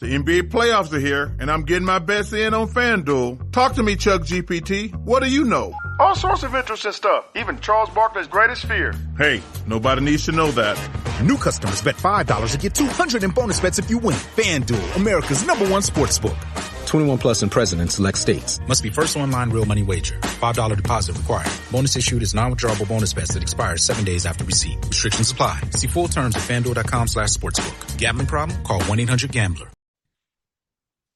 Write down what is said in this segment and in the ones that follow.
The NBA playoffs are here, and I'm getting my bets in on FanDuel. Talk to me, Chuck GPT. What do you know? All sorts of interesting stuff, even Charles Barkley's greatest fear. Hey, nobody needs to know that. New customers bet $5 and get $200 in bonus bets if you win. FanDuel, America's #1 sportsbook. 21 plus and present in select states. Must be first online real money wager. $5 deposit required. Bonus issued is non-withdrawable bonus bets that expires 7 days after receipt. Restrictions apply. See full terms at FanDuel.com/sportsbook. Gambling problem? Call 1-800-GAMBLER.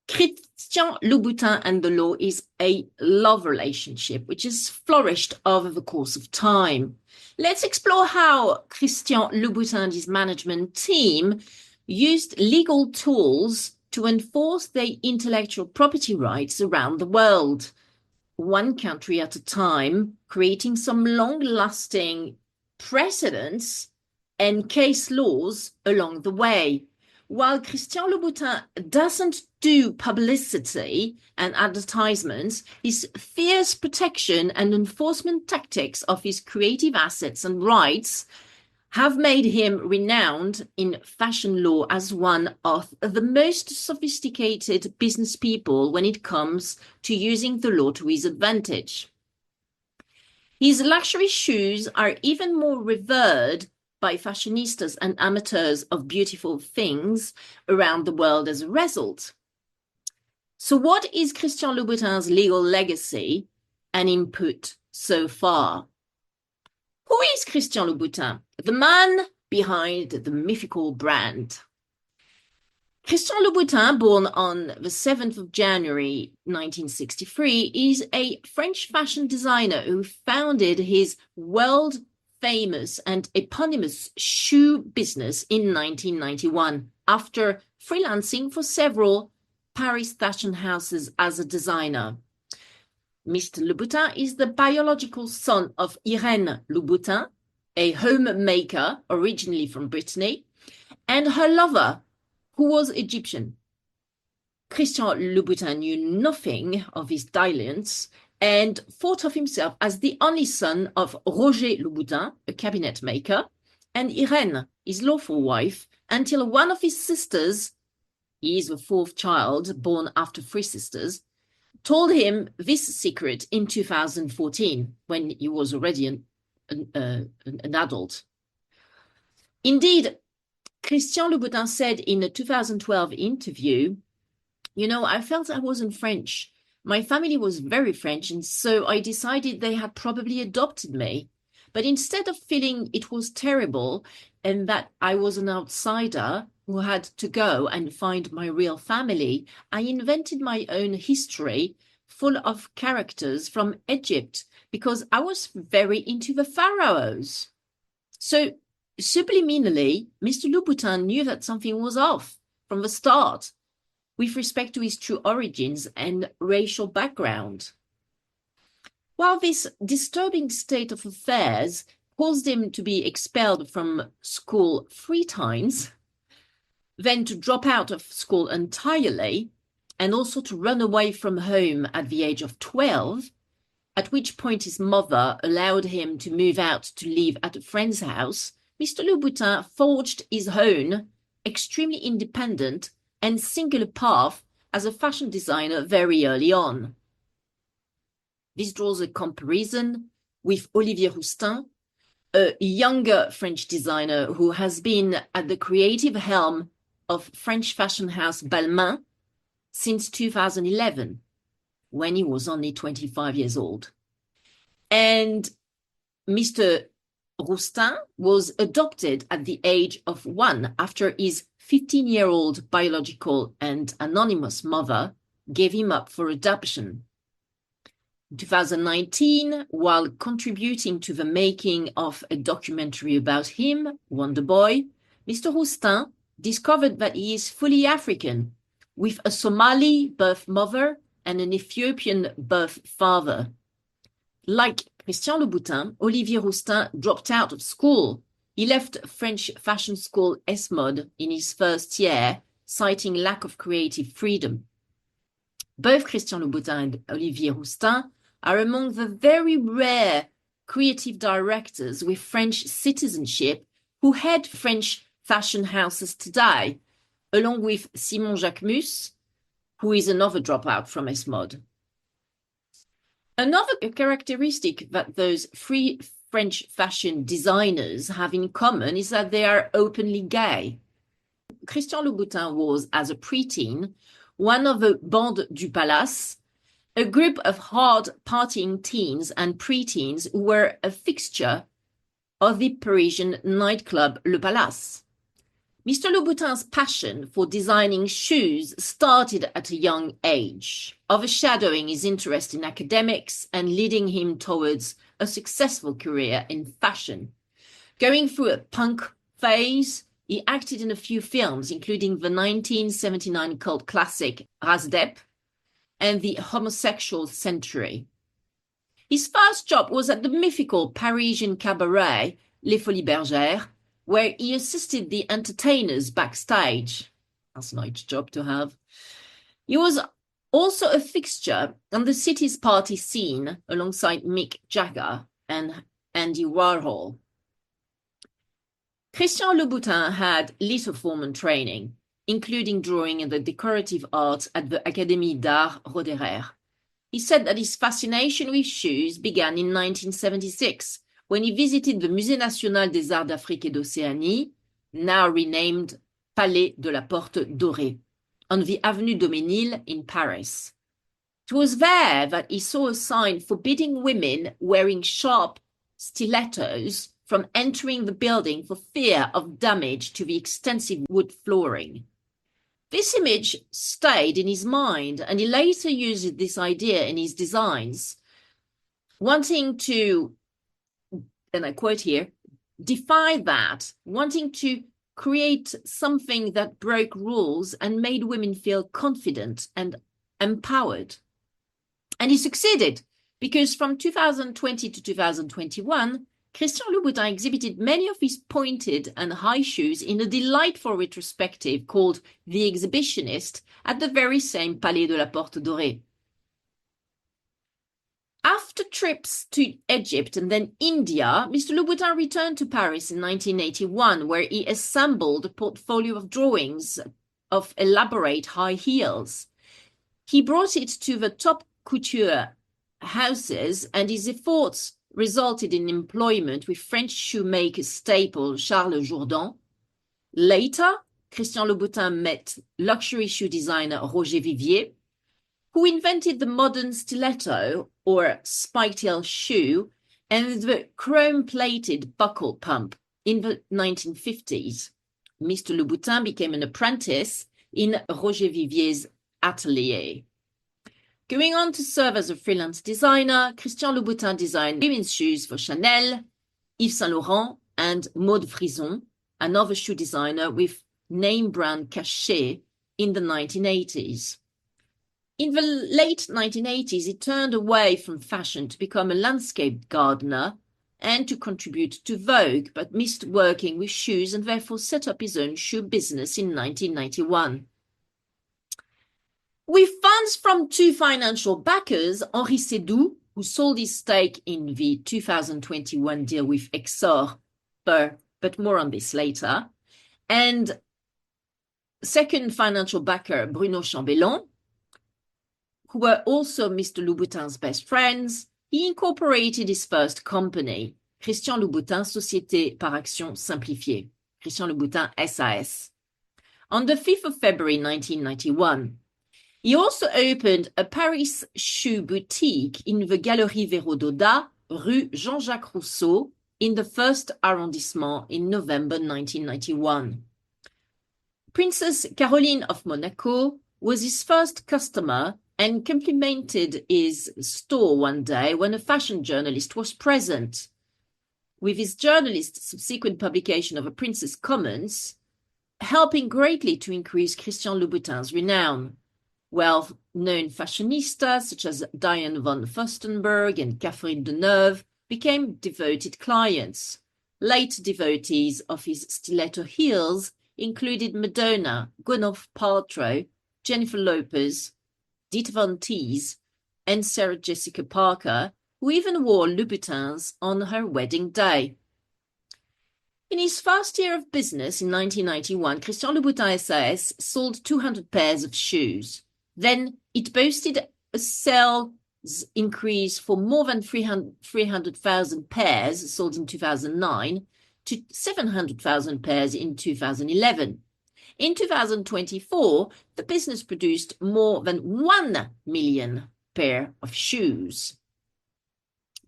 Christian Louboutin and the law is a love relationship which has flourished over the course of time. Let's explore how Christian Louboutin and his management team used legal tools to enforce their intellectual property rights around the world, one country at a time, creating some long-lasting precedents and case laws along the way. While Christian Louboutin doesn't do publicity and advertisements, his fierce protection and enforcement tactics of his creative assets and rights have made him renowned in fashion law as one of the most sophisticated business people when it comes to using the law to his advantage. His luxury shoes are even more revered by fashionistas and amateurs of beautiful things around the world as a result. So what is Christian Louboutin's legal legacy and input so far? Who is Christian Louboutin, the man behind the mythical brand? Christian Louboutin, born on the 7th of January 1963, is a French fashion designer who founded his world-famous and eponymous shoe business in 1991 after freelancing for several Paris fashion houses as a designer. Mr. Louboutin is the biological son of Irène Louboutin, a homemaker originally from Brittany, and her lover, who was Egyptian. Christian Louboutin knew nothing of his dalliance and thought of himself as the only son of Roger Louboutin, a cabinet maker, and Irène, his lawful wife, until one of his sisters, he is the fourth child born after three sisters, told him this secret in 2014, when he was already an adult. Indeed, Christian Louboutin said in a 2012 interview, I felt I wasn't French. My family was very French, and so I decided they had probably adopted me. But instead of feeling it was terrible and that I was an outsider who had to go and find my real family, I invented my own history full of characters from Egypt because I was very into the pharaohs. So subliminally, Mr. Louboutin knew that something was off from the start with respect to his true origins and racial background. While this disturbing state of affairs caused him to be expelled from school 3 times, then to drop out of school entirely, and also to run away from home at the age of 12, at which point his mother allowed him to move out to live at a friend's house, Mr. Louboutin forged his own extremely independent and singular path as a fashion designer very early on. This draws a comparison with Olivier Rousteing, a younger French designer who has been at the creative helm of French fashion house Balmain since 2011, when he was only 25 years old. And Mr. Rousteing was adopted at the age of 1 after his 15-year-old biological and anonymous mother gave him up for adoption. In 2019, while contributing to the making of a documentary about him, Wonder Boy, Mr. Rousteing discovered that he is fully African, with a Somali birth mother and an Ethiopian birth father. Like Christian Louboutin, Olivier Rousteing dropped out of school. He left French fashion school ESMOD in his first year, citing lack of creative freedom. Both Christian Louboutin and Olivier Rousteing are among the very rare creative directors with French citizenship who head French fashion houses today, along with Simon Jacquemus, who is another dropout from ESMOD. Another characteristic that those three French fashion designers have in common is that they are openly gay. Christian Louboutin was, as a preteen, one of the Bande du Palace, a group of hard partying teens and preteens who were a fixture of the Parisian nightclub Le Palace. Mr. Louboutin's passion for designing shoes started at a young age, overshadowing his interest in academics and leading him towards a successful career in fashion. Going through a punk phase, he acted in a few films, including the 1979 cult classic Rasdep and The Homosexual Century. His first job was at the mythical Parisian cabaret Les Folies Bergères, where he assisted the entertainers backstage. That's a nice job to have. He was also a fixture on the city's party scene alongside Mick Jagger and Andy Warhol. Christian Louboutin had little formal training, including drawing and the decorative arts at the Académie d'Art Roederer. He said that his fascination with shoes began in 1976, when he visited the Musée National des Arts d'Afrique et d'Océanie, now renamed Palais de la Porte Dorée, on the Avenue Daumesnil in Paris. It was there that he saw a sign forbidding women wearing sharp stilettos from entering the building for fear of damage to the extensive wood flooring. This image stayed in his mind, and he later used this idea in his designs, wanting to, and I quote here, defy that, wanting to create something that broke rules and made women feel confident and empowered. And he succeeded, because from 2020 to 2021, Christian Louboutin exhibited many of his pointed and high shoes in a delightful retrospective called The Exhibitionist at the very same Palais de la Porte Dorée. After trips to Egypt and then India, Mr. Louboutin returned to Paris in 1981, where he assembled a portfolio of drawings of elaborate high heels. He brought it to the top couture houses, and his efforts resulted in employment with French shoemaker staple Charles Jourdan. Later, Christian Louboutin met luxury shoe designer Roger Vivier, who invented the modern stiletto or spike-tail shoe and the chrome-plated buckle pump in the 1950s. Mr. Louboutin became an apprentice in Roger Vivier's atelier. Going on to serve as a freelance designer, Christian Louboutin designed women's shoes for Chanel, Yves Saint Laurent, and Maud Frison, another shoe designer with name brand cachet in the 1980s. In the late 1980s, he turned away from fashion to become a landscape gardener and to contribute to Vogue, but missed working with shoes and therefore set up his own shoe business in 1991. With funds from two financial backers, Henri Seydoux, who sold his stake in the 2021 deal with Exor, but more on this later, and second financial backer, Bruno Chambellon, who were also Mr. Louboutin's best friends, he incorporated his first company, Christian Louboutin Société par Action Simplifiée, Christian Louboutin SAS, on the 5th of February 1991. He also opened a Paris shoe boutique in the Galerie Véro-d'Auda, rue Jean-Jacques Rousseau, in the 1st arrondissement in November 1991. Princess Caroline of Monaco was his first customer and complimented his store one day when a fashion journalist was present. With his journalist's subsequent publication of a Princess Comments, helping greatly to increase Christian Louboutin's renown. Well-known fashionistas such as Diane von Furstenberg and Catherine Deneuve became devoted clients. Late devotees of his stiletto heels included Madonna, Gwyneth Paltrow, Jennifer Lopez, Dita Von Teese, and Sarah Jessica Parker, who even wore Louboutins on her wedding day. In his first year of business in 1991, Christian Louboutin SAS sold 200 pairs of shoes. Then it boasted a sales increase for more than 300,000 pairs sold in 2009 to 700,000 pairs in 2011. In 2024, the business produced more than 1 million pair of shoes.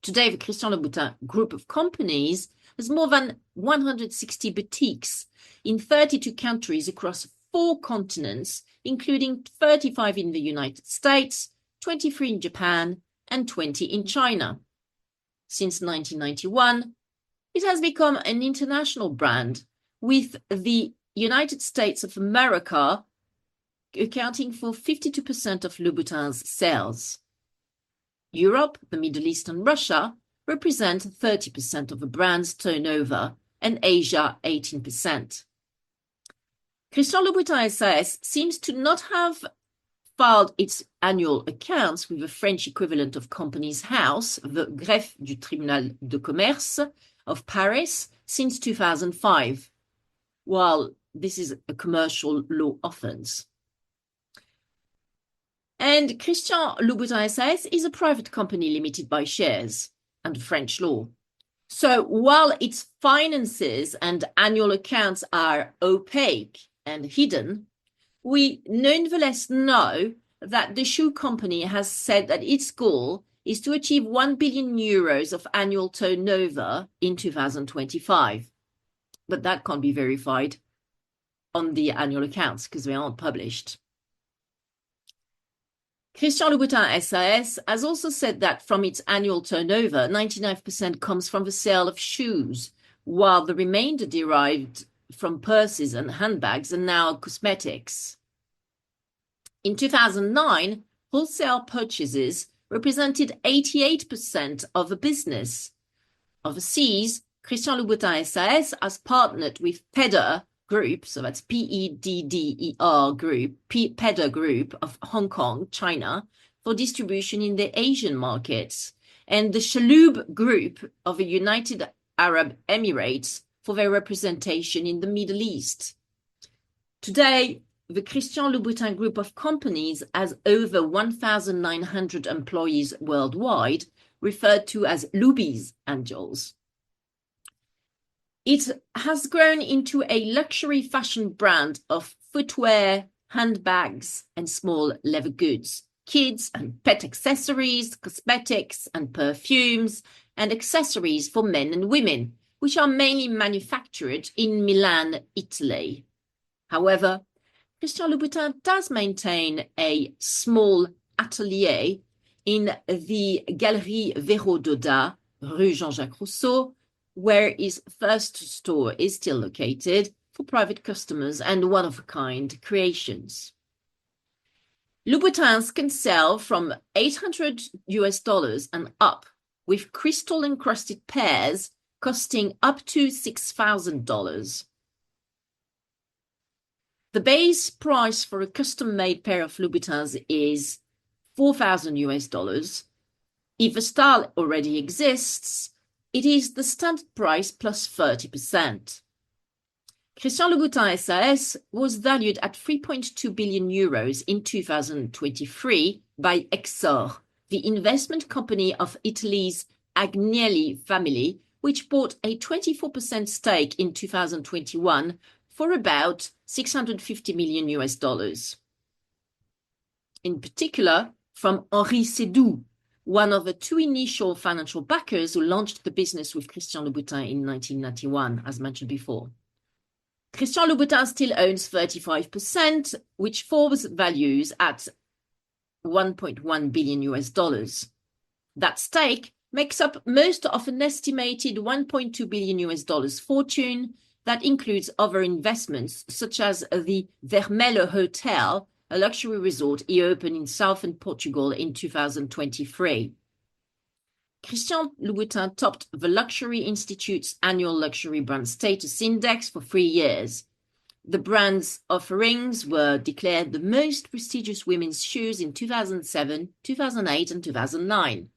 Today, the Christian Louboutin group of companies has more than 160 boutiques in 32 countries across 4 continents, including 35 in the United States, 23 in Japan, and 20 in China. Since 1991, it has become an international brand, with the United States of America accounting for 52% of Louboutin's sales. Europe, the Middle East, and Russia represent 30% of the brand's turnover, and Asia 18%. Christian Louboutin SAS seems to not have filed its annual accounts with the French equivalent of Companies House, the Greffe du Tribunal de Commerce of Paris, since 2005, while this is a commercial law offense. And Christian Louboutin SAS is a private company limited by shares under French law. So while its finances and annual accounts are opaque and hidden, we nonetheless know that the shoe company has said that its goal is to achieve 1 billion euros of annual turnover in 2025. But that can't be verified on the annual accounts because they aren't published. Christian Louboutin SAS has also said that from its annual turnover, 99% comes from the sale of shoes, while the remainder derived from purses and handbags and now cosmetics. In 2009, wholesale purchases represented 88% of the business. Overseas, Christian Louboutin SAS has partnered with Pedder Group, so that's P-E-D-D-E-R Group, Pedder Group of Hong Kong, China, for distribution in the Asian markets, and the Shaloub Group of the United Arab Emirates for their representation in the Middle East. Today, the Christian Louboutin group of companies has over 1,900 employees worldwide, referred to as Loubies Angels. It has grown into a luxury fashion brand of footwear, handbags, and small leather goods, kids and pet accessories, cosmetics and perfumes, and accessories for men and women, which are mainly manufactured in Milan, Italy. However, Christian Louboutin does maintain a small atelier in the Galerie Véro d'Oda, Rue Jean-Jacques Rousseau, where his first store is still located for private customers and one-of-a-kind creations. Louboutins can sell from $800 and up, with crystal-encrusted pairs costing up to $6,000. The base price for a custom-made pair of Louboutins is $4,000. If a style already exists, it is the standard price plus 30%. Christian Louboutin SAS was valued at 3.2 billion euros in 2023 by Exor, the investment company of Italy's Agnelli family, which bought a 24% stake in 2021 for about $650 million. In particular, from Henri Sédou, one of the 2 initial financial backers who launched the business with Christian Louboutin in 1991, as mentioned before. Christian Louboutin still owns 35%, which Forbes values at $1.1 billion. That stake makes up most of an estimated $1.2 billion fortune that includes other investments, such as the Vermelho Hotel, a luxury resort he opened in southern Portugal in 2023. Christian Louboutin topped the Luxury Institute's annual luxury brand status index for 3 years. The brand's offerings were declared the most prestigious women's shoes in 2007, 2008, and 2009.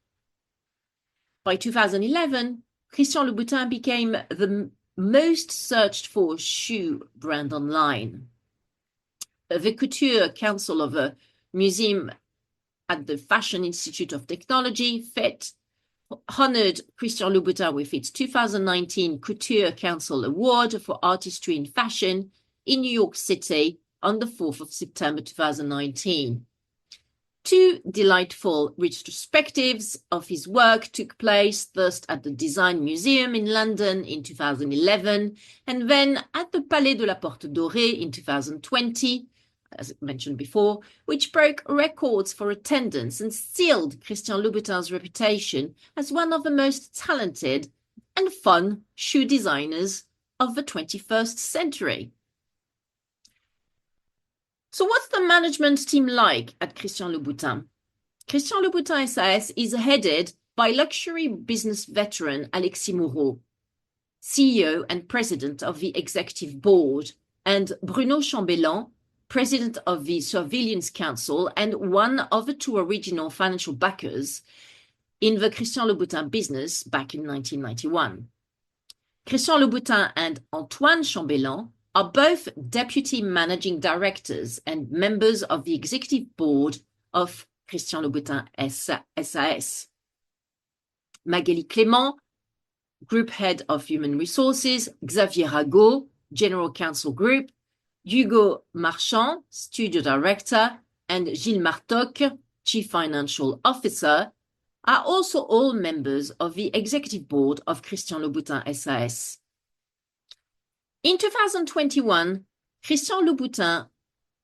By 2011, Christian Louboutin became the most searched for shoe brand online. The Couture Council of a Museum at the Fashion Institute of Technology, FET, honored Christian Louboutin with its 2019 Couture Council Award for Artistry in Fashion in New York City on the 4th of September 2019. Two delightful retrospectives of his work took place, first at the Design Museum in London in 2011, and then at the Palais de la Porte Dorée in 2020, as mentioned before, which broke records for attendance and sealed Christian Louboutin's reputation as one of the most talented and fun shoe designers of the 21st century. So what's the management team like at Christian Louboutin? Christian Louboutin SAS is headed by luxury business veteran Alexis Moreau, CEO and president of the executive board, and Bruno Chambellan, president of the Surveillance Council and one of the two original financial backers in the Christian Louboutin business back in 1991. Christian Louboutin and Antoine Chambellan are both deputy managing directors and members of the executive board of Christian Louboutin SAS. Magali Clément, group head of human resources, Xavier Rago, general counsel group, Hugo Marchand, studio director, and Gilles Martoc, chief financial officer, are also all members of the executive board of Christian Louboutin SAS. In 2021, Christian Louboutin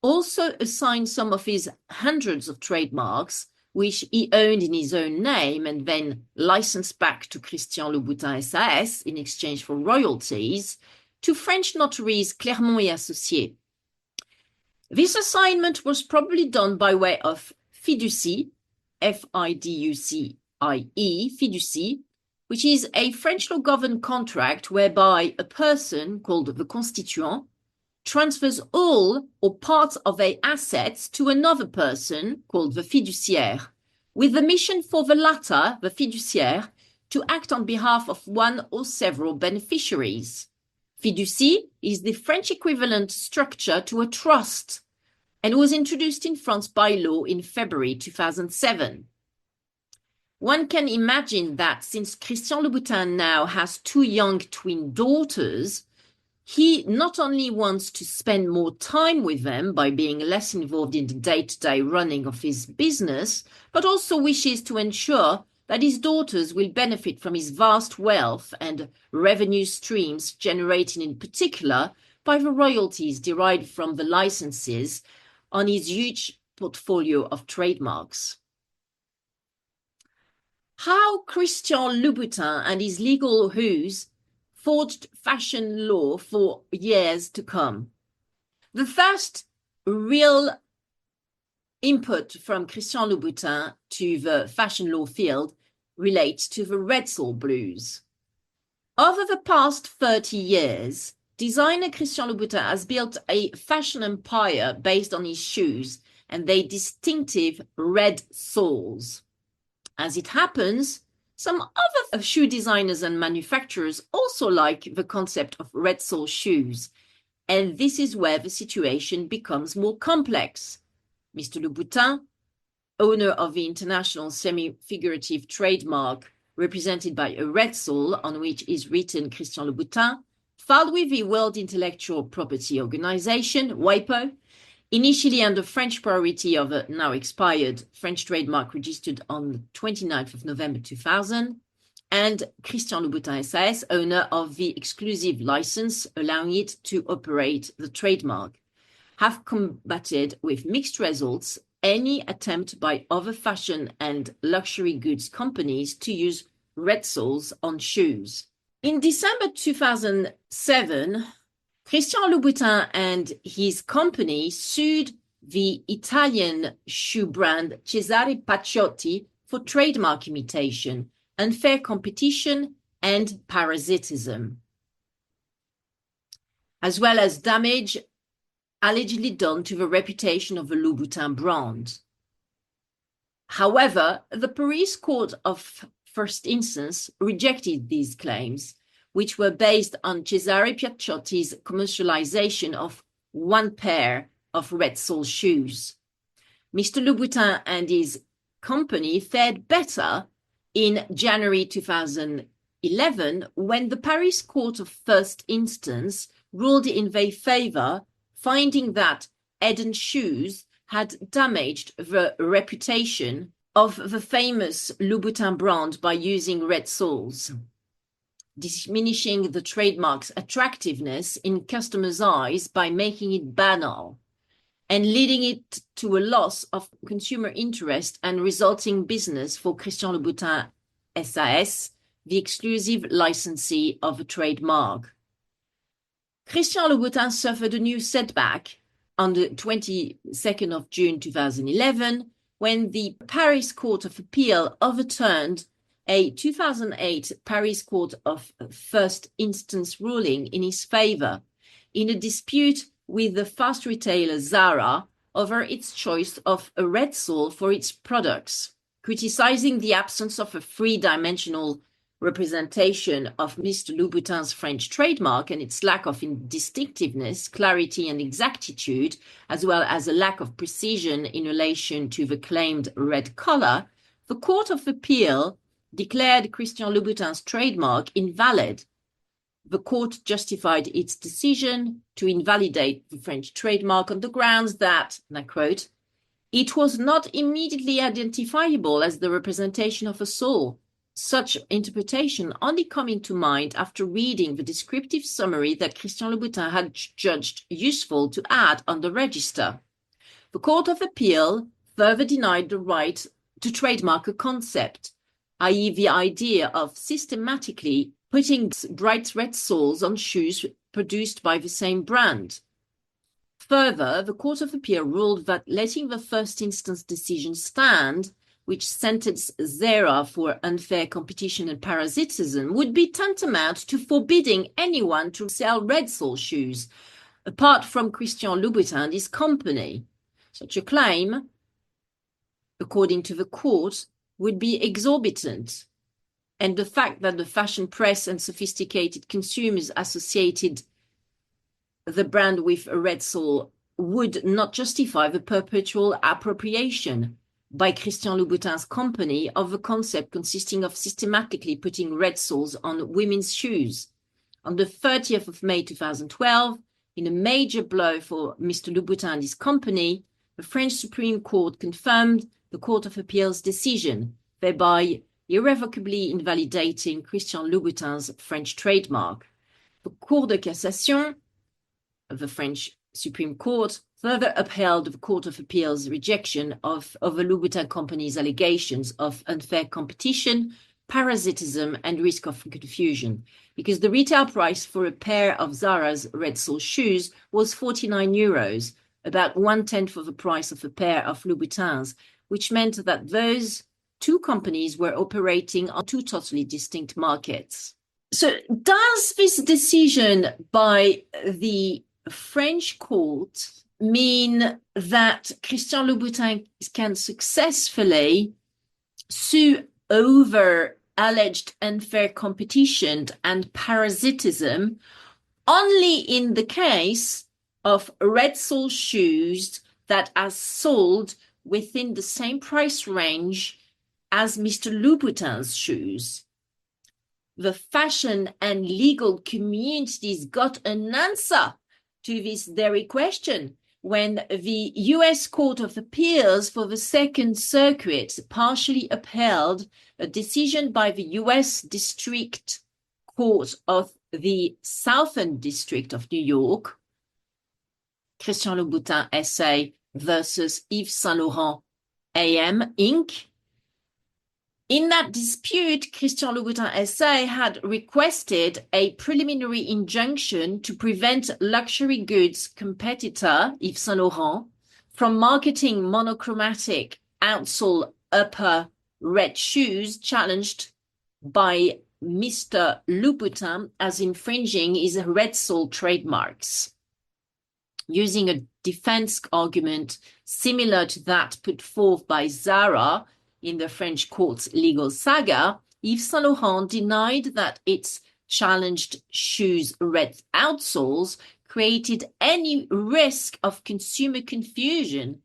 also assigned some of his hundreds of trademarks, which he owned in his own name and then licensed back to Christian Louboutin SAS in exchange for royalties, to French notaries Clermont et Associés. This assignment was probably done by way of fiducie, F-I-D-U-C-I-E, fiducie, which is a French law-governed contract whereby a person, called the constituent, transfers all or parts of their assets to another person, called the fiduciaire, with the mission for the latter, the fiduciaire, to act on behalf of one or several beneficiaries. Fiducie is the French equivalent structure to a trust and was introduced in France by law in February 2007. One can imagine that since Christian Louboutin now has two young twin daughters, he not only wants to spend more time with them by being less involved in the day-to-day running of his business, but also wishes to ensure that his daughters will benefit from his vast wealth and revenue streams generated in particular by the royalties derived from the licenses on his huge portfolio of trademarks. How Christian Louboutin and his legal who's forged fashion law for years to come. The first real input from Christian Louboutin to the fashion law field relates to the Red Soul blues. Over the past 30 years, designer Christian Louboutin has built a fashion empire based on his shoes and their distinctive red soles. As it happens, some other shoe designers and manufacturers also like the concept of red sole shoes, and this is where the situation becomes more complex. Mr. Louboutin, owner of the international semi-figurative trademark represented by a red sole on which is written Christian Louboutin, filed with the World Intellectual Property Organization, WIPO, initially under French priority of a now expired French trademark registered on the 29th of November 2000, and Christian Louboutin SAS, owner of the exclusive license allowing it to operate the trademark, have combated with mixed results any attempt by other fashion and luxury goods companies to use red soles on shoes. In December 2007, Christian Louboutin and his company sued the Italian shoe brand Cesare Pacciotti for trademark imitation, unfair competition, and parasitism, as well as damage allegedly done to the reputation of the Louboutin brand. However, the Paris Court of First Instance rejected these claims, which were based on Cesare Piacciotti's commercialization of one pair of red sole shoes. Mr. Louboutin and his company fared better in January 2011 when the Paris Court of First Instance ruled in their favor, finding that Eden Shoes had damaged the reputation of the famous Louboutin brand by using red soles, diminishing the trademark's attractiveness in customers' eyes by making it banal, and leading it to a loss of consumer interest and resulting business for Christian Louboutin SAS, the exclusive licensee of the trademark. Christian Louboutin suffered a new setback on the 22nd of June 2011 when the Paris Court of Appeal overturned a 2008 Paris Court of First Instance ruling in his favor in a dispute with the fast retailer Zara over its choice of a red sole for its products, criticizing the absence of a three-dimensional representation of Mr. Louboutin's French trademark and its lack of distinctiveness, clarity, and exactitude, as well as a lack of precision in relation to the claimed red color. The Court of Appeal declared Christian Louboutin's trademark invalid. The court justified its decision to invalidate the French trademark on the grounds that, and I quote, "It was not immediately identifiable as the representation of a sole. Such interpretation only coming to mind after reading the descriptive summary that Christian Louboutin had judged useful to add on the register." The Court of Appeal further denied the right to trademark a concept, i.e. the idea of systematically putting bright red soles on shoes produced by the same brand. Further, the Court of Appeal ruled that letting the first instance decision stand, which sentenced Zara for unfair competition and parasitism, would be tantamount to forbidding anyone to sell red sole shoes, apart from Christian Louboutin and his company. Such a claim, according to the court, would be exorbitant, and the fact that the fashion press and sophisticated consumers associated the brand with a red sole would not justify the perpetual appropriation by Christian Louboutin's company of a concept consisting of systematically putting red soles on women's shoes. On the 30th of May 2012, in a major blow for Mr. Louboutin and his company, the French Supreme Court confirmed the Court of Appeal's decision, thereby irrevocably invalidating Christian Louboutin's French trademark. The Cour de Cassation of the French Supreme Court further upheld the Court of Appeal's rejection of the Louboutin company's allegations of unfair competition, parasitism, and risk of confusion, because the retail price for a pair of Zara's red sole shoes was €49, about 1/10 of the price of a pair of Louboutins, which meant that those two companies were operating on two totally distinct markets. So does this decision by the French court mean that Christian Louboutin can successfully sue over alleged unfair competition and parasitism only in the case of red sole shoes that are sold within the same price range as Mr. Louboutin's shoes? The fashion and legal communities got an answer to this very question when the US Court of Appeals for the Second Circuit partially upheld a decision by the US District Court of the Southern District of New York, Christian Louboutin SA versus Yves Saint Laurent AM Inc. In that dispute, Christian Louboutin SA had requested a preliminary injunction to prevent luxury goods competitor Yves Saint Laurent from marketing monochromatic outsole upper red shoes challenged by Mr. Louboutin as infringing his red sole trademarks. Using a defense argument similar to that put forth by Zara in the French court's legal saga, Yves Saint Laurent denied that its challenged shoes' red outsoles created any risk of consumer confusion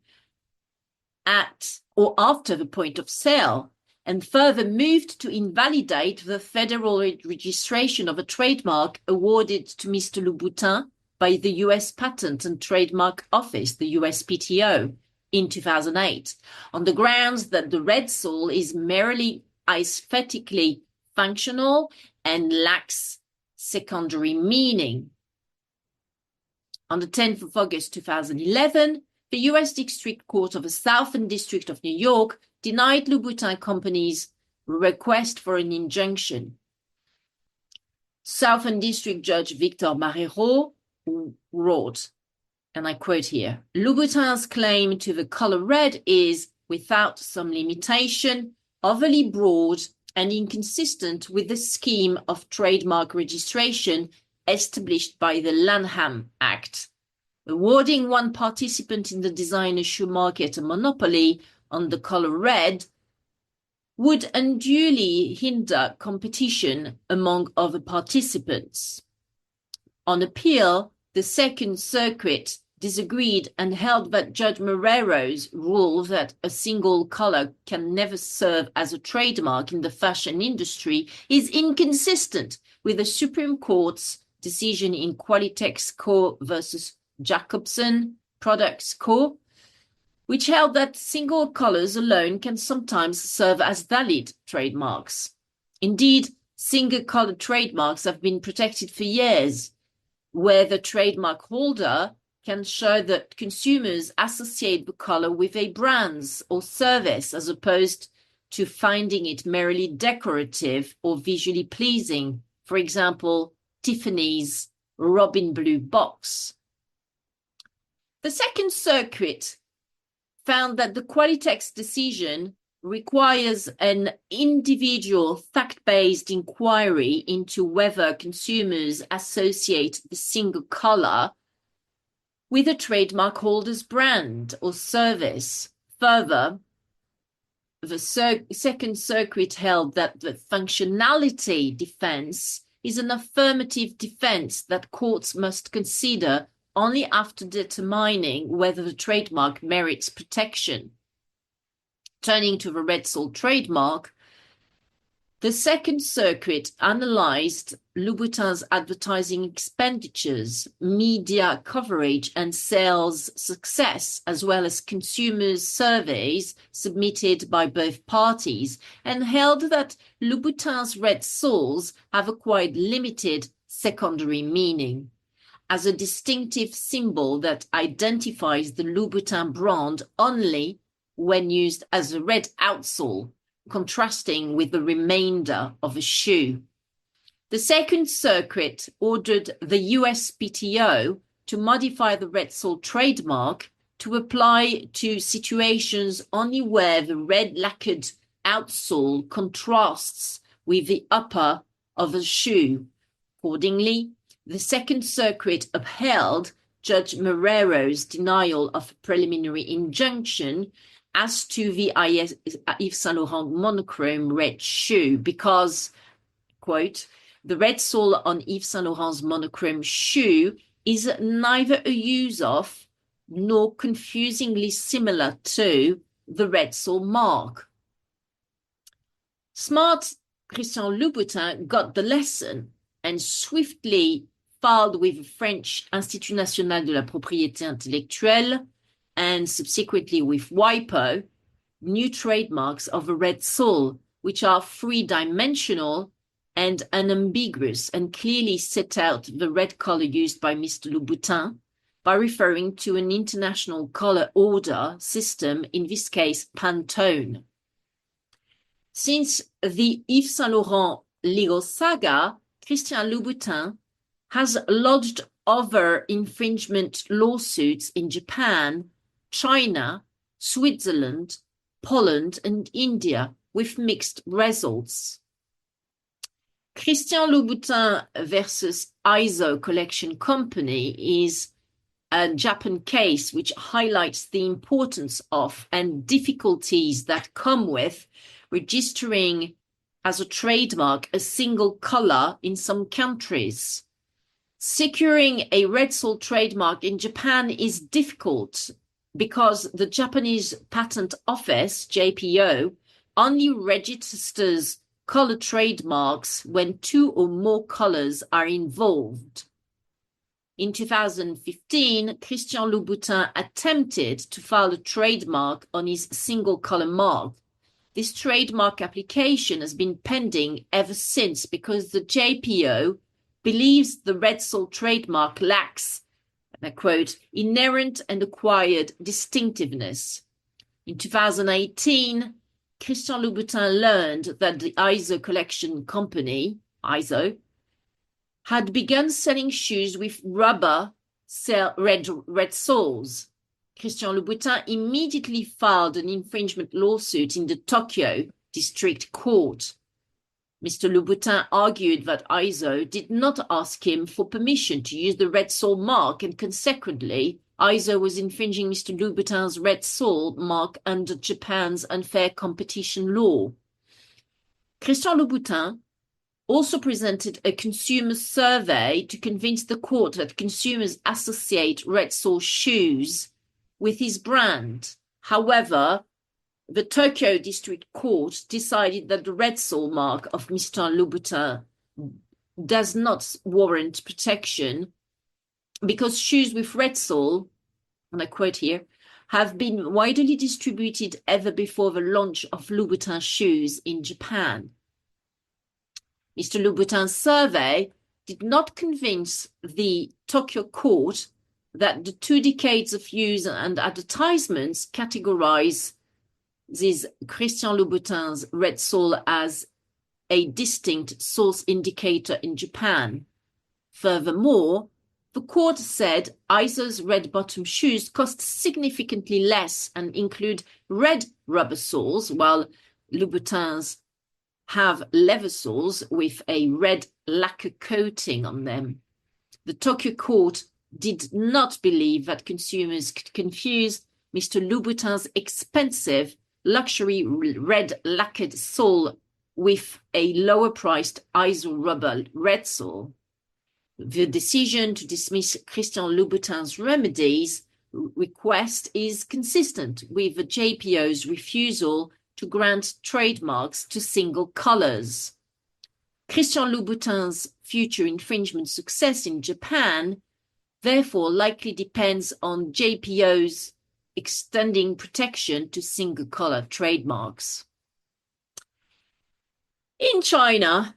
at or after the point of sale, and further moved to invalidate the federal registration of a trademark awarded to Mr. Louboutin by the U.S. Patent and Trademark Office, the USPTO, in 2008, on the grounds that the red sole is merely aesthetically functional and lacks secondary meaning. On the 10th of August 2011, the U.S. District Court of the Southern District of New York denied Louboutin Company's request for an injunction. Southern District Judge Victor Marrero wrote, and I quote here, "Louboutin's claim to the color red is, without some limitation, overly broad and inconsistent with the scheme of trademark registration established by the Lanham Act. Awarding one participant in the designer shoe market a monopoly on the color red would unduly hinder competition among other participants." On appeal, the Second Circuit disagreed and held that Judge Marrero's rule that a single color can never serve as a trademark in the fashion industry is inconsistent with the Supreme Court's decision in Qualitex Co. versus Jacobson Products Co., which held that single colors alone can sometimes serve as valid trademarks. Indeed, single color trademarks have been protected for years, where the trademark holder can show that consumers associate the color with a brand or service as opposed to finding it merely decorative or visually pleasing. For example, Tiffany's Robin Blue box. The Second Circuit found that the Qualitex decision requires an individual fact-based inquiry into whether consumers associate the single color with a trademark holder's brand or service. Further, the Second Circuit held that the functionality defense is an affirmative defense that courts must consider only after determining whether the trademark merits protection. Turning to the red sole trademark, the Second Circuit analyzed Louboutin's advertising expenditures, media coverage, and sales success, as well as consumers' surveys submitted by both parties, and held that Louboutin's red soles have acquired limited secondary meaning as a distinctive symbol that identifies the Louboutin brand only when used as a red outsole, contrasting with the remainder of a shoe. The Second Circuit ordered the USPTO to modify the red sole trademark to apply to situations only where the red lacquered outsole contrasts with the upper of a shoe. Accordingly, the Second Circuit upheld Judge Marrero's denial of a preliminary injunction as to the Yves Saint Laurent monochrome red shoe because, quote, "the red sole on Yves Saint Laurent's monochrome shoe is neither a use of nor confusingly similar to the red sole mark." Smart Christian Louboutin got the lesson and swiftly filed with the French Institut National de la Propriété Intellectuelle and subsequently with WIPO, new trademarks of a red sole, which are three-dimensional and unambiguous and clearly set out the red color used by Mr. Louboutin by referring to an international color order system, in this case Pantone. Since the Yves Saint Laurent legal saga, Christian Louboutin has lodged other infringement lawsuits in Japan, China, Switzerland, Poland, and India with mixed results. Christian Louboutin versus ISO Collection Company is a Japan case which highlights the importance of and difficulties that come with registering as a trademark a single color in some countries. Securing a red sole trademark in Japan is difficult because the Japanese Patent Office, JPO, only registers color trademarks when 2 or more colors are involved. In 2015, Christian Louboutin attempted to file a trademark on his single color mark. This trademark application has been pending ever since because the JPO believes the red sole trademark lacks, and I quote, inherent and acquired distinctiveness. In 2018, Christian Louboutin learned that the ISO collection company, ISO, had begun selling shoes with rubber red soles. Christian Louboutin immediately filed an infringement lawsuit in the Tokyo District Court. Mr. Louboutin argued that ISO did not ask him for permission to use the red sole mark, and consequently, ISO was infringing Mr. Louboutin's red sole mark under Japan's unfair competition law. Christian Louboutin also presented a consumer survey to convince the court that consumers associate red sole shoes with his brand. However, the Tokyo District Court decided that the red sole mark of Mr. Louboutin does not warrant protection because shoes with red sole, and I quote here, have been widely distributed ever before the launch of Louboutin shoes in Japan. Mr. Louboutin's survey did not convince the Tokyo court that the 2 decades of use and advertisements categorize this Christian Louboutin's red sole as a distinct source indicator in Japan. Furthermore, the court said ISO's red bottom shoes cost significantly less and include red rubber soles, while Louboutin's have leather soles with a red lacquer coating on them. The Tokyo court did not believe that consumers could confuse Mr. Louboutin's expensive luxury red lacquered sole with a lower-priced ISO rubber red sole. The decision to dismiss Christian Louboutin's remedies request is consistent with the JPO's refusal to grant trademarks to single colors. Christian Louboutin's future infringement success in Japan therefore likely depends on JPO's extending protection to single color trademarks. In China,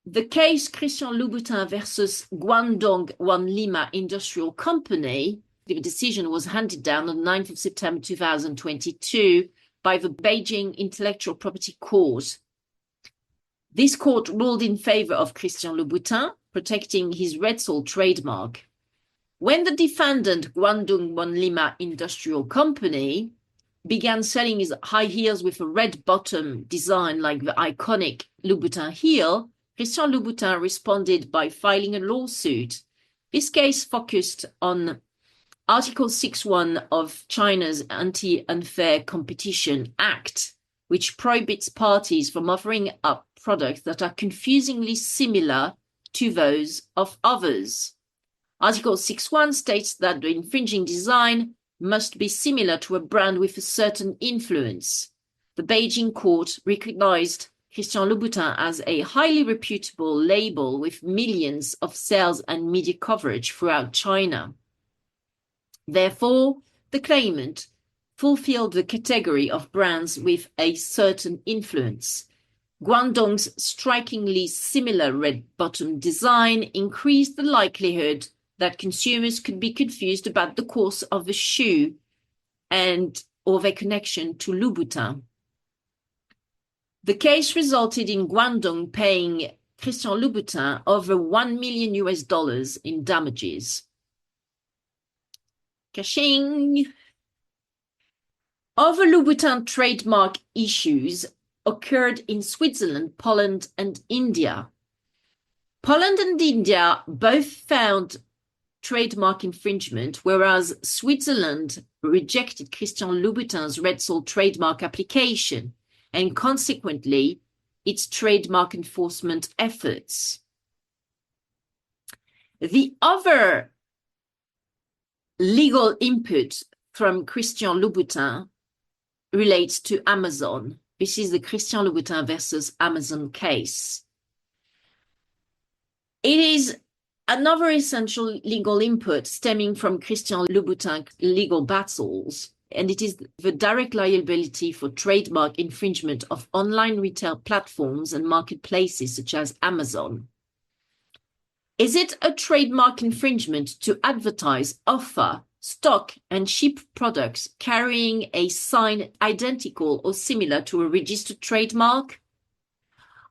the case Christian Louboutin versus Guangdong Wanlima Industrial Company, the decision was handed down on 9th of September 2022 by the Beijing Intellectual Property Court. This court ruled in favor of Christian Louboutin, protecting his red sole trademark. When the defendant, Guangdong Wanlima Industrial Company, began selling his high heels with a red bottom design like the iconic Louboutin heel, Christian Louboutin responded by filing a lawsuit. This case focused on Article 6.1 of China's Anti-Unfair Competition Act, which prohibits parties from offering up products that are confusingly similar to those of others. Article 6.1 states that the infringing design must be similar to a brand with a certain influence. The Beijing court recognized Christian Louboutin as a highly reputable label with millions of sales and media coverage throughout China. Therefore, the claimant fulfilled the category of brands with a certain influence. Guangdong's strikingly similar red bottom design increased the likelihood that consumers could be confused about the course of the shoe and or their connection to Louboutin. The case resulted in Guangdong paying Christian Louboutin over $1 million in damages. Caching. Other Louboutin trademark issues occurred in Switzerland, Poland, and India. Poland and India both found trademark infringement, whereas Switzerland rejected Christian Louboutin's red sole trademark application, and consequently, its trademark enforcement efforts. The other legal input from Christian Louboutin relates to Amazon. This is the Christian Louboutin versus Amazon case. It is another essential legal input stemming from Christian Louboutin's legal battles, and it is the direct liability for trademark infringement of online retail platforms and marketplaces such as Amazon. Is it a trademark infringement to advertise, offer, stock, and ship products carrying a sign identical or similar to a registered trademark?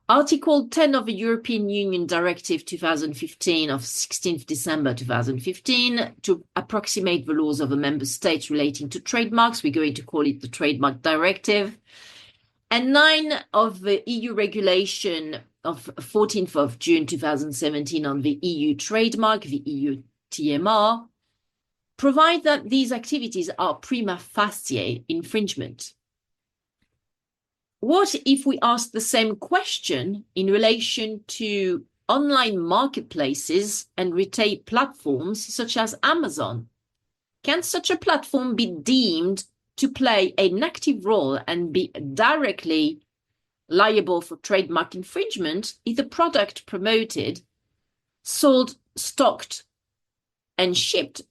Article 10 of the European Union Directive 2015 of 16th December 2015 to approximate the laws of a member state relating to trademarks. We're going to call it the Trademark Directive. And 9 of the EU regulation of 14th of June 2017 on the EU trademark, the EU TMR, provide that these activities are prima facie infringement. What if we ask the same question in relation to online marketplaces and retail platforms such as Amazon? Can such a platform be deemed to play an active role and be directly liable for trademark infringement if the product promoted, sold, stocked, and shipped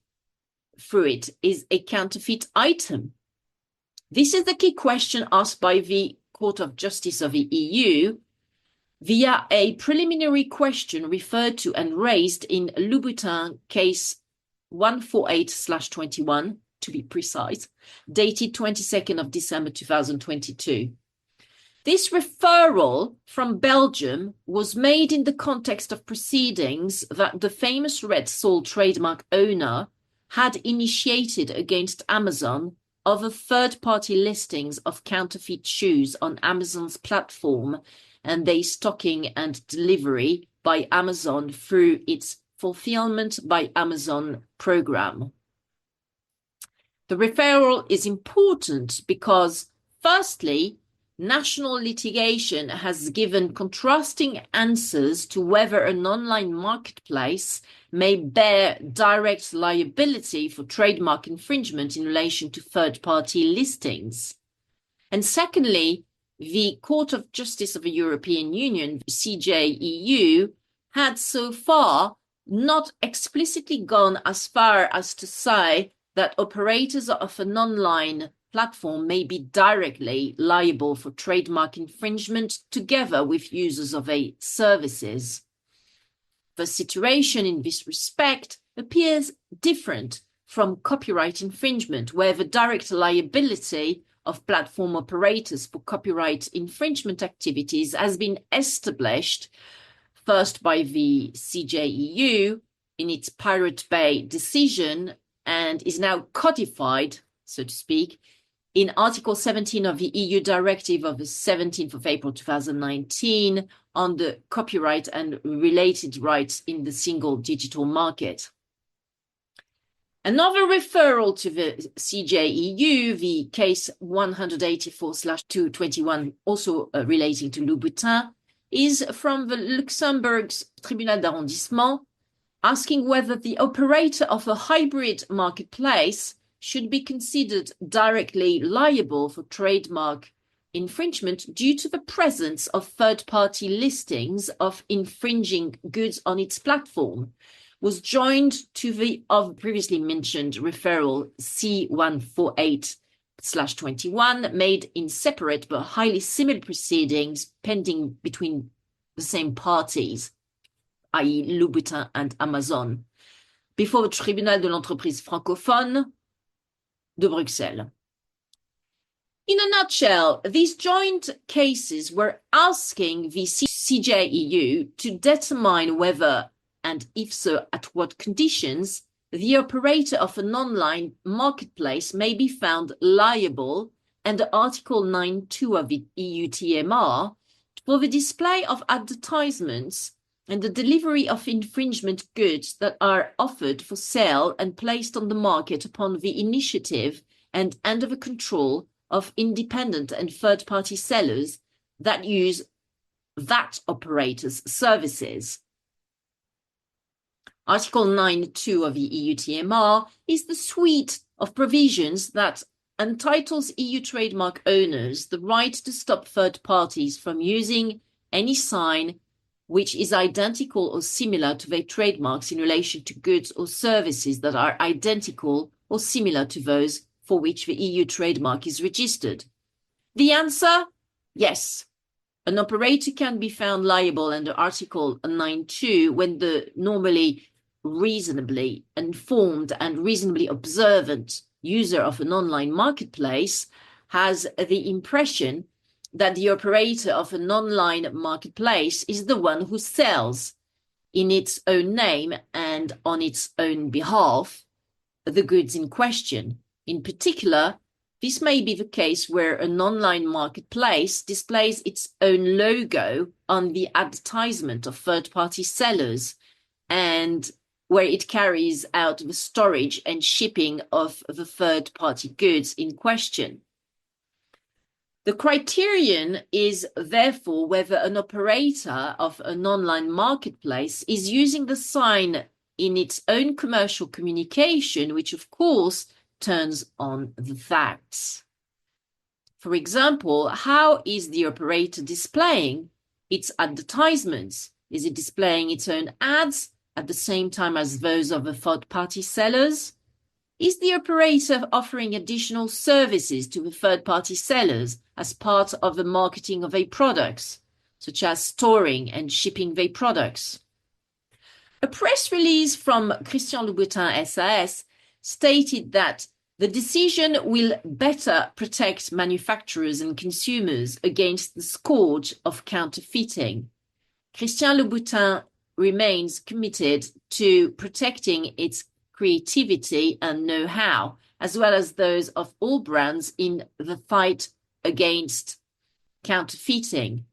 through it is a counterfeit item? This is the key question asked by the Court of Justice of the EU via a preliminary question referred to and raised in Louboutin case 148/21, to be precise, dated 22nd of December 2022. This referral from Belgium was made in the context of proceedings that the famous Red Soul trademark owner had initiated against Amazon over third-party listings of counterfeit shoes on Amazon's platform and their stocking and delivery by Amazon through its Fulfillment by Amazon program. The referral is important because, firstly, national litigation has given contrasting answers to whether an online marketplace may bear direct liability for trademark infringement in relation to third-party listings. And secondly, the Court of Justice of the European Union, CJEU, had so far not explicitly gone as far as to say that operators of an online platform may be directly liable for trademark infringement together with users of their services. The situation in this respect appears different from copyright infringement, where the direct liability of platform operators for copyright infringement activities has been established first by the CJEU in its Pirate Bay decision and is now codified, so to speak, in Article 17 of the EU Directive of the 17th of April 2019 on the copyright and related rights in the single digital market. Another referral to the CJEU, the case 184/221, also relating to Louboutin, is from the Luxembourg's Tribunal d'Arrondissement, asking whether the operator of a hybrid marketplace should be considered directly liable for trademark infringement due to the presence of third-party listings of infringing goods on its platform, was joined to the previously mentioned referral C148/21 made in separate but highly similar proceedings pending between the same parties, i.e. Louboutin and Amazon, before the Tribunal de l'Entreprise francophone de Bruxelles. In a nutshell, these joint cases were asking the CJEU to determine whether, and if so, at what conditions, the operator of an online marketplace may be found liable under Article 9.2 of the EU TMR for the display of advertisements and the delivery of infringement goods that are offered for sale and placed on the market upon the initiative and under the control of independent and third-party sellers that use that operator's services. Article 9.2 of the EU TMR is the suite of provisions that entitles EU trademark owners the right to stop third parties from using any sign which is identical or similar to their trademarks in relation to goods or services that are identical or similar to those for which the EU trademark is registered. The answer? Yes. An operator can be found liable under Article 9.2 when the normally reasonably informed and reasonably observant user of an online marketplace has the impression that the operator of an online marketplace is the one who sells in its own name and on its own behalf the goods in question. In particular, this may be the case where an online marketplace displays its own logo on the advertisement of third-party sellers and where it carries out the storage and shipping of the third-party goods in question. The criterion is therefore whether an operator of an online marketplace is using the sign in its own commercial communication, which of course turns on the facts. For example, how is the operator displaying its advertisements? Is it displaying its own ads at the same time as those of the third-party sellers? Is the operator offering additional services to the third-party sellers as part of the marketing of their products, such as storing and shipping their products? A press release from Christian Louboutin SAS stated that the decision will better protect manufacturers and consumers against the scourge of counterfeiting. Christian Louboutin remains committed to protecting its creativity and know-how, as well as those of all brands in the fight against counterfeiting.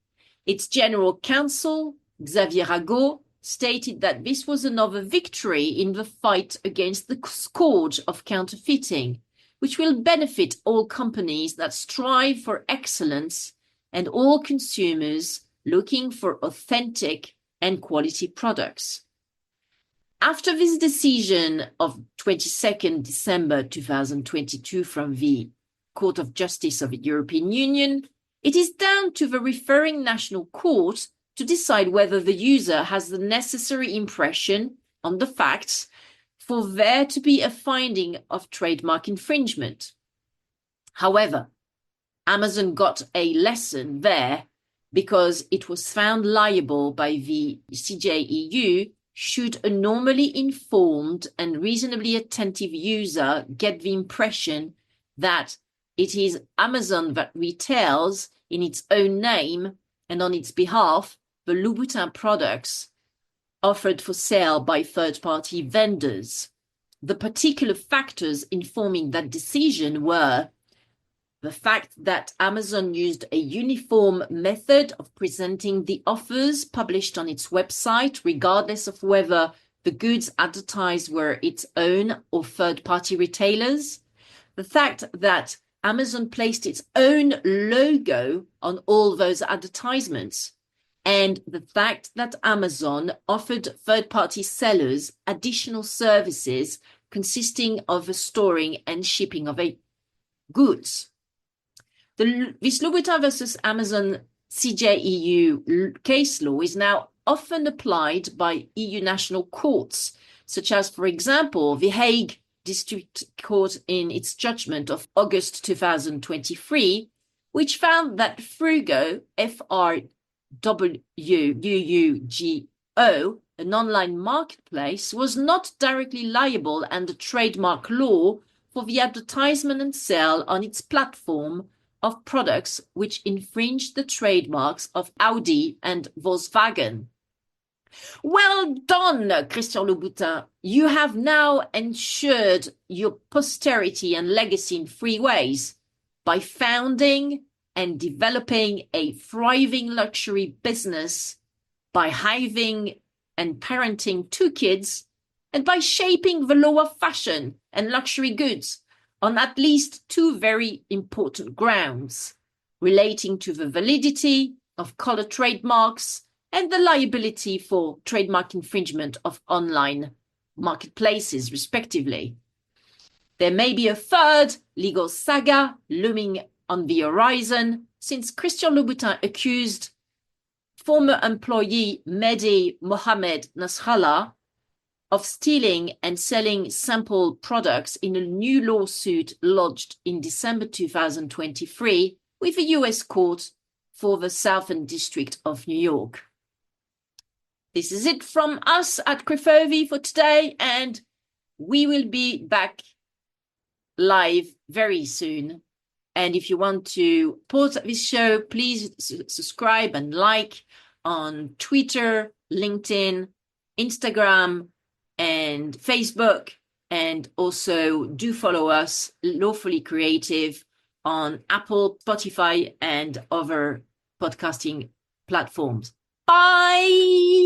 Its general counsel, Xavier Rago, stated that this was another victory in the fight against the scourge of counterfeiting, which will benefit all companies that strive for excellence and all consumers looking for authentic and quality products. After this decision of 22nd December 2022 from the Court of Justice of the European Union, it is down to the referring national court to decide whether the user has the necessary impression on the facts for there to be a finding of trademark infringement. However, Amazon got a lesson there because it was found liable by the CJEU should a normally informed and reasonably attentive user get the impression that it is Amazon that retails in its own name and on its behalf the Louboutin products offered for sale by third-party vendors. The particular factors informing that decision were the fact that Amazon used a uniform method of presenting the offers published on its website, regardless of whether the goods advertised were its own or third-party retailers. The fact that Amazon placed its own logo on all those advertisements. And the fact that Amazon offered third-party sellers additional services consisting of the storing and shipping of goods. This Louboutin versus Amazon CJEU case law is now often applied by EU national courts, such as, for example, the Hague District Court in its judgment of August 2023, which found that Frugo, FRWUUGO, an online marketplace, was not directly liable under trademark law for the advertisement and sale on its platform of products which infringed the trademarks of Audi and Volkswagen. Well done, Christian Louboutin. You have now ensured your posterity and legacy in three ways: by founding and developing a thriving luxury business, by having and parenting two kids, and by shaping the law of fashion and luxury goods on at least two very important grounds relating to the validity of color trademarks, and the liability for trademark infringement of online marketplaces, respectively. There may be a third legal saga looming on the horizon, since Christian Louboutin accused former employee Mehdi Mohamed Nasrallah of stealing and selling sample products in a new lawsuit lodged in December 2023 with a US court for the Southern District of New York. This is it from us at Crefovi for today, and we will be back live very soon. And if you want to support this show, please subscribe and like on Twitter, LinkedIn, Instagram, and Facebook. And also do follow us, Lawfully Creative, on Apple, Spotify, and other podcasting platforms. Bye!